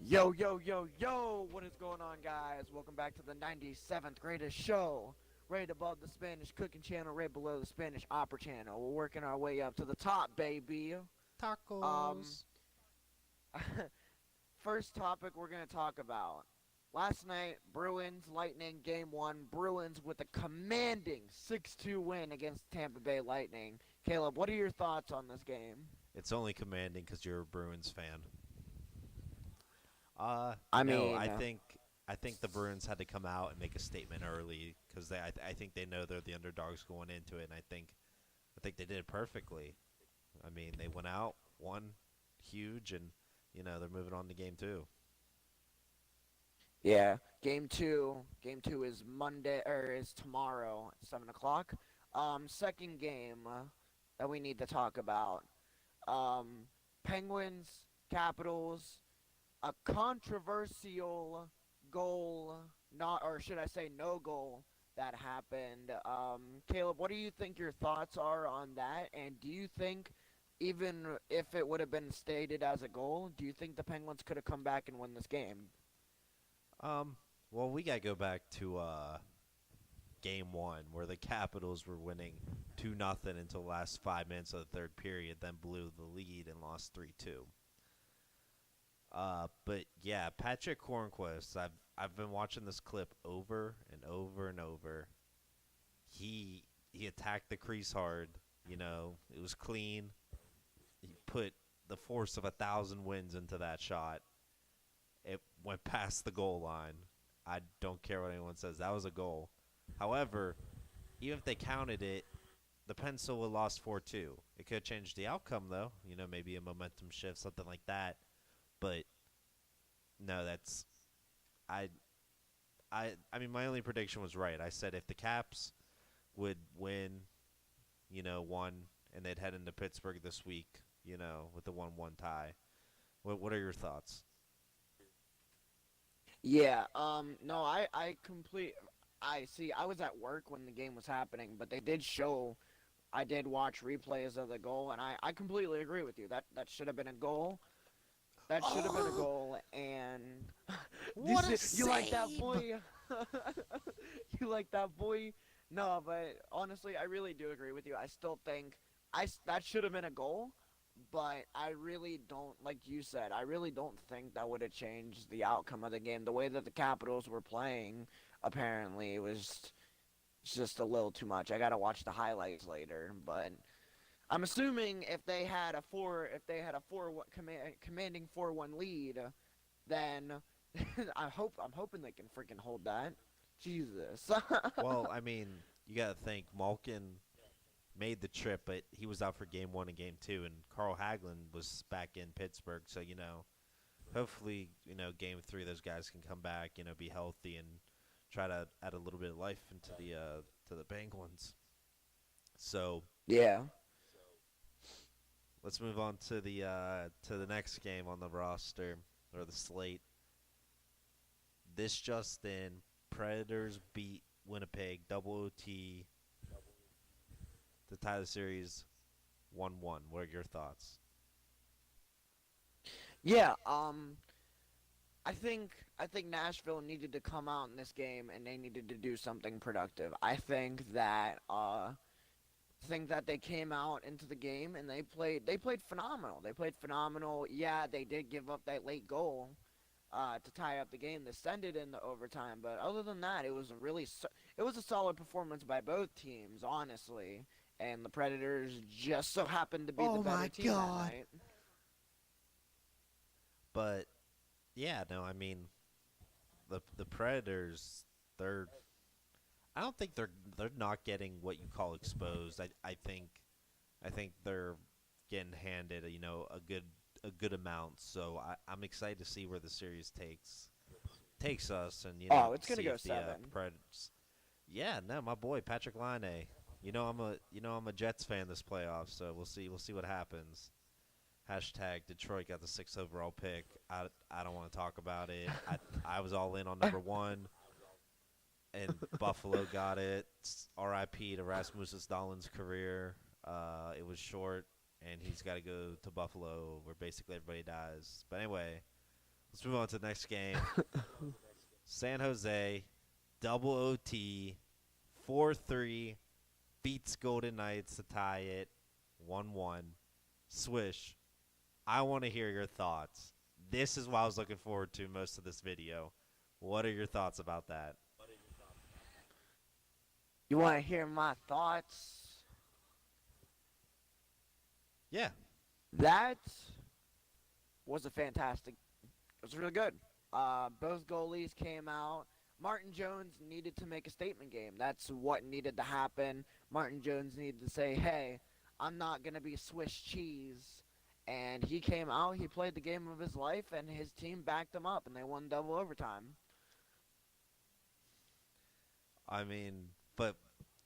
Yo, yo, yo, yo! What is going on, guys? Welcome back to the 97th greatest show. Right above the Spanish cooking channel, right below the Spanish opera channel. We're working our way up to the top, baby. Um, Tacos. First topic we're going to talk about. Last night, Bruins Lightning Game 1. Bruins with a commanding 6-2 win against Tampa Bay Lightning. Caleb, what are your thoughts on this game? It's only commanding because you're a Bruins fan. I No, mean, I think the Bruins had to come out and make a statement early because I think they know they're the underdogs going into it, and I think they did it perfectly. I mean, they went out, won, huge, and they're moving on to game two. yeah, game two. Game two is Monday or is tomorrow at 7 o'clock. Second game that we need to talk about. Penguins, Capitals, a controversial goal, not or should I say no goal that happened. Caleb, what do you think your thoughts are on that? And do you think even if it would have been stated as a goal, do you think the Penguins could have come back and won this game? Um, well, we gotta go back to game one where the Capitals were winning 2-0 until the last 5 minutes of the third period, then blew the lead and lost 3-2. But yeah, Patrick Hornquist. I've been watching this clip over and over and over. He attacked the crease hard. It was clean. He put the force of 1,000 winds into that shot. It went past the goal line. I don't care what anyone says. That was a goal. However, even if they counted it, the Pens still would have lost 4-2. It could have changed the outcome, though. Maybe a momentum shift, something like that. But no, that's I I mean my only prediction was right. I said if the Caps would win, one and they'd head into Pittsburgh this week, with the 1-1 tie. What are your thoughts? Yeah, no, I see, I was at work when the game was happening, but they did show, I did watch replays of the goal, and I completely agree with you. That should have been a goal. That should have been a Oh, goal, and what a you like that save! boy? You like that boy? No, but honestly, I really do agree with you. I still think that should have been a goal, but I really don't, like you said, I really don't think that would have changed the outcome of the game. The way that the Capitals were playing, apparently, was just a little too much. I gotta watch the highlights later, but I'm assuming if they had a commanding 4-1 lead, then I'm hoping they can freaking hold that. Jesus. Well, I mean, you got to think Malkin made the trip, but he was out for game one and game two, and Carl Hagelin was back in Pittsburgh. So hopefully, game three, those guys can come back, be healthy and try to add a little bit of life into the to the Penguins. So Yeah. let's move on to the next game on the roster or the slate. This just in, Predators beat Winnipeg double OT to tie the series 1-1. What are your thoughts? Yeah, I think Nashville needed to come out in this game and they needed to do something productive. I think that they came out into the game and they played phenomenal. They played phenomenal. Yeah, they did give up that late goal to tie up the game to send it into overtime, but other than that, it was a solid performance by both teams, honestly. And the Predators just so happened to be the Oh better my team that god. night. But yeah, no, I mean the Predators, they're I don't think they're not getting what you call exposed. I think they're getting handed a good amount. So I'm excited to see where the series takes us, and Oh, it's gonna see go if the 7. Predators. Yeah, no, my boy Patrick Laine. I'm a Jets fan this playoff, so we'll see what happens. Hashtag Detroit got the sixth overall pick. I don't want to talk about it. I was all in on number one, and Buffalo got it. R.I.P. to Rasmus Dahlin's career. It was short, and he's got to go to Buffalo, where basically everybody dies. But anyway, Let's move on to the next game. San Jose, double OT, 4-3, beats Golden Knights to tie it, 1-1. Swish, I want to hear your thoughts. This is what I was looking forward to most of this video. What are your thoughts about that? You want to hear my thoughts? Yeah. That was a fantastic. It was really good. Both goalies came out. Martin Jones needed to make a statement game. That's what needed to happen. Martin Jones needed to say, hey, I'm not going to be Swiss cheese. And he came out, he played the game of his life, and his team backed him up, and they won double overtime. I mean, but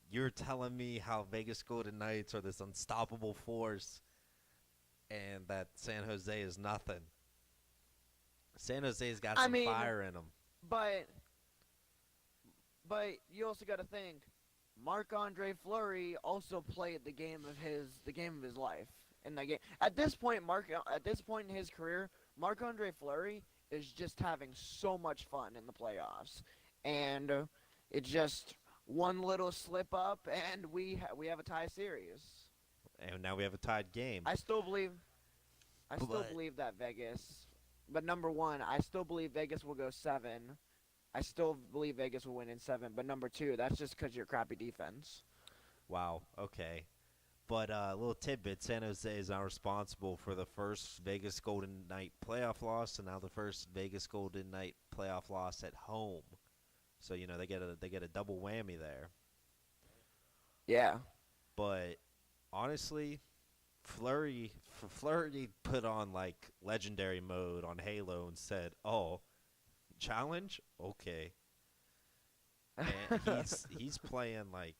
you're telling me how Vegas Golden Knights are this unstoppable force and that San Jose is nothing. San Jose's got some fire in them. But you also got to think, Marc-Andre Fleury also played the game of his life in that game. At this point in his career, Marc-Andre Fleury is just having so much fun in the playoffs, and it's just one little slip up, and we have a tie series. And now we have a tied game. I still believe that Vegas. But number one, I still believe Vegas will go 7. I still believe Vegas will win in 7. But number 2, that's just because you're crappy defense. Wow. Okay. But a little tidbit: San Jose is now responsible for the first Vegas Golden Knight playoff loss, and now the first Vegas Golden Knight playoff loss at home. So they get a double whammy there. Yeah. But honestly, Fleury put on like legendary mode on Halo and said, "Oh, challenge, okay." And he's playing like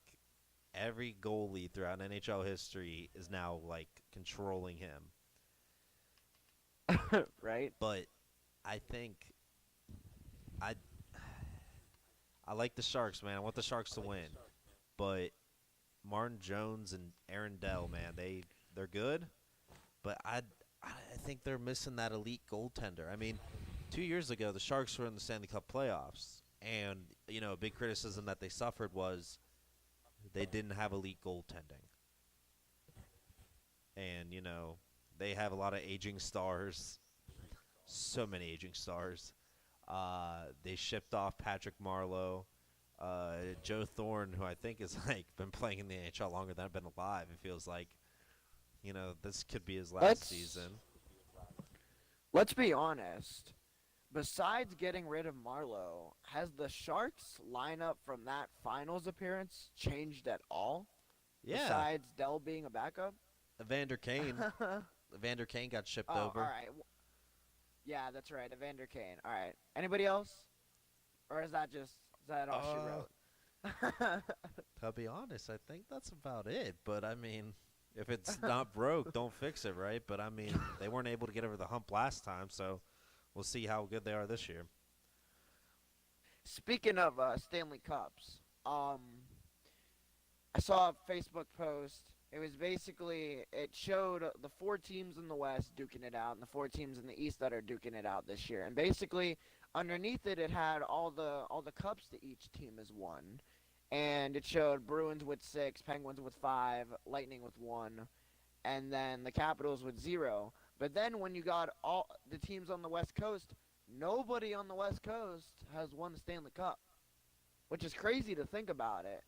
every goalie throughout NHL history is now like controlling him. Right. But I think I like the Sharks, man. I want the Sharks to win. But Martin Jones and Aaron Dell, man, they're good, but I think they're missing that elite goaltender. I mean, 2 years ago the Sharks were in the Stanley Cup playoffs, and a big criticism that they suffered was they didn't have elite goaltending. And they have a lot of aging stars, so many aging stars. They shipped off Patrick Marleau. Joe Thorne, who I think has like been playing in the NHL longer than I've been alive. It feels like, this could be his last season. Let's be honest. Besides getting rid of Marleau, has the Sharks lineup from that finals appearance changed at all? Yeah. Besides Dell being a backup? Evander Kane. Evander Kane got shipped over. All right. Yeah, that's right. Evander Kane. All right. Anybody else? Or is that all she wrote? To be honest, I think that's about it. But I mean, if it's not broke, don't fix it, right? But I mean, they weren't able to get over the hump last time, so we'll see how good they are this year. Speaking of Stanley Cups, I saw a Facebook post. It showed the 4 teams in the West duking it out and the 4 teams in the East that are duking it out this year. And basically, underneath it had all the cups that each team has won. And it showed Bruins with 6, Penguins with 5, Lightning with 1, and then the Capitals with 0. But then when you got all the teams on the West Coast, nobody on the West Coast has won the Stanley Cup, which is crazy to think about it.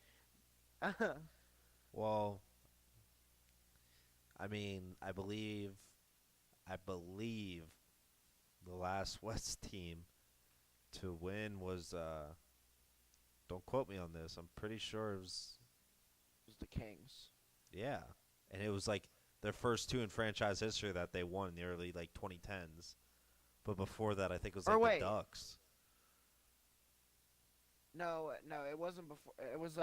Well, I mean, I believe the last West team to win was don't quote me on this. I'm pretty sure it was the Kings. Yeah. And it was like their first 2 in franchise history that they won in the early like 2010s. But before that, I think it was like the Ducks. No, it wasn't before. It was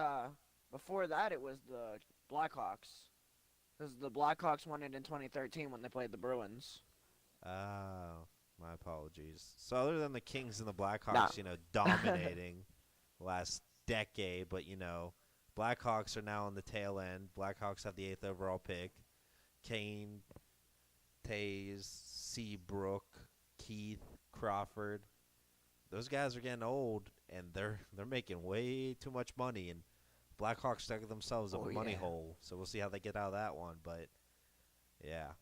before that. It was the Blackhawks. Because the Blackhawks won it in 2013 when they played the Bruins. Oh, my apologies. So other than the Kings and the Blackhawks, dominating last decade, but Blackhawks are now on the tail end. Blackhawks have the 8th overall pick. Kane, Tays, Seabrook, Keith, Crawford. Those guys are getting old, and they're making way too much money, and Blackhawks dug themselves a Oh money yeah. hole. So we'll see how they get out of that one. But yeah, I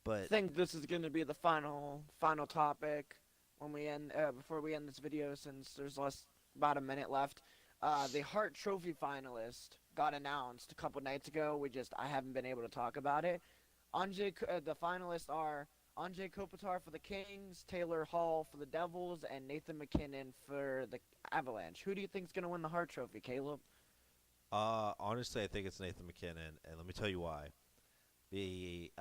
but think this is going to be the final topic when we end before we end this video, since there's less about a minute left. The Hart Trophy finalist got announced a couple nights ago. I haven't been able to talk about it. The finalists are Anze Kopitar for the Kings, Taylor Hall for the Devils, and Nathan MacKinnon for the Avalanche. Who do you think's going to win the Hart Trophy, Caleb? honestly, I think it's Nathan MacKinnon, and let me tell you why. The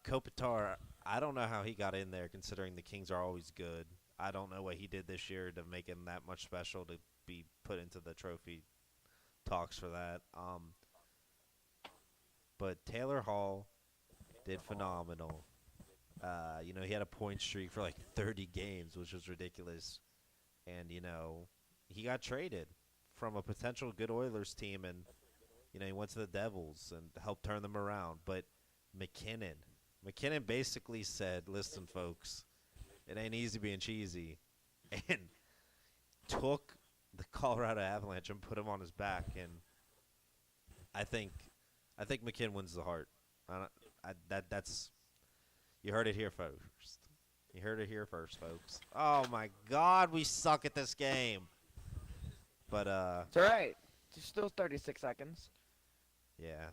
Kopitar, I don't know how he got in there, considering the Kings are always good. I don't know what he did this year to make him that much special to be put into the trophy talks for that. But Taylor Hall did phenomenal. He had a point streak for like 30 games, which was ridiculous. And, he got traded from a potential good Oilers team, and, he went to the Devils and helped turn them around. But McKinnon basically said, listen, folks, it ain't easy being cheesy, and took the Colorado Avalanche and put him on his back. And I think McKinnon wins the Hart. That's you heard it here first. You heard it here first, folks. Oh my God, we suck at this game. But It's all right. There's still 36 seconds. yeah.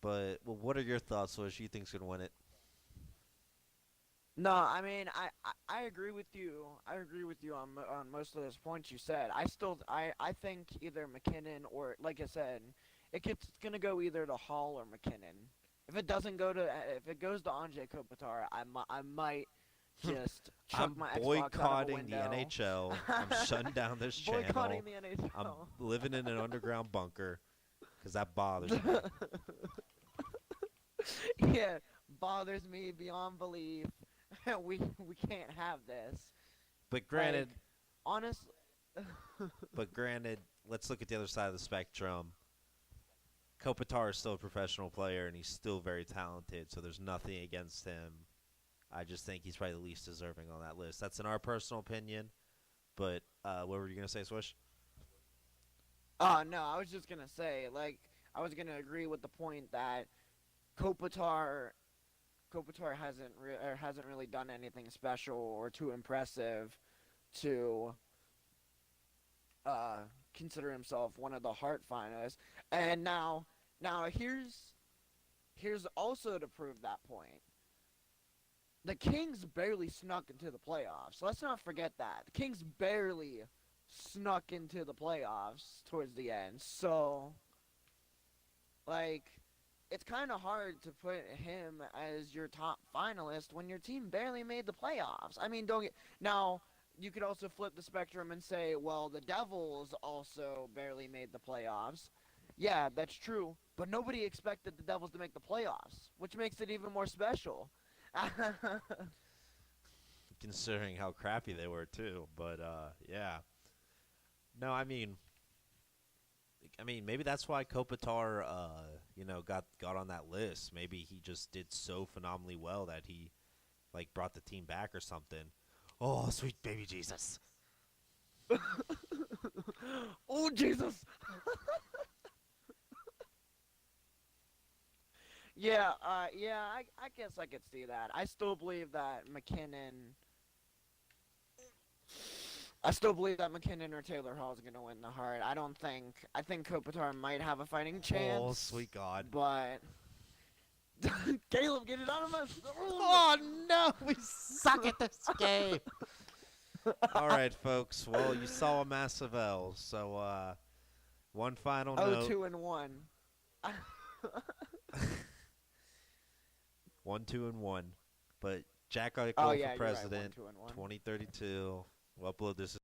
But what are your thoughts? What you think's gonna win it? No, I mean, I agree with you. I agree with you on most of those points you said. I think either McKinnon or, like I said, it's gonna go either to Hall or McKinnon. If it goes to Anze Kopitar, I might just chuck I'm my Xbox out of a boycotting the window. NHL. I'm shutting down this channel. Boycotting the I'm NHL. living in an underground bunker because that bothers me. Yeah, bothers me beyond belief. We can't have this. But granted, Like, honestly. let's look at the other side of the spectrum. Kopitar is still a professional player, and he's still very talented, so there's nothing against him. I just think he's probably the least deserving on that list. That's in our personal opinion. But what were you going to say, Swish? No, I was just gonna say, like, I was gonna agree with the point that Kopitar hasn't really done anything special or too impressive to consider himself one of the Hart finalists. And now here's also to prove that point. The Kings barely snuck into the playoffs. Let's not forget that. The Kings barely snuck into the playoffs towards the end. So, like, it's kind of hard to put him as your top finalist when your team barely made the playoffs. I mean, now you could also flip the spectrum and say, well, the Devils also barely made the playoffs. Yeah, that's true, but nobody expected the Devils to make the playoffs, which makes it even more special. Considering how crappy they were, too. But, yeah. No, maybe that's why Kopitar, got on that list. Maybe he just did so phenomenally well that he, brought the team back or something. Oh, sweet baby Jesus. Oh, Jesus! Yeah, I guess I could see that. I still believe that McKinnon or Taylor Hall is going to win the Hart. I think Kopitar might have a fighting chance. Oh, sweet God. But Caleb, get it out of us. Oh, no, we suck at this game. All right, folks. Well, you saw a massive L. So, one final note. 2-1. 1-2-1. But Jack Eichel Oh for yeah, you're right. president, 1-2-1. 2032. We'll upload this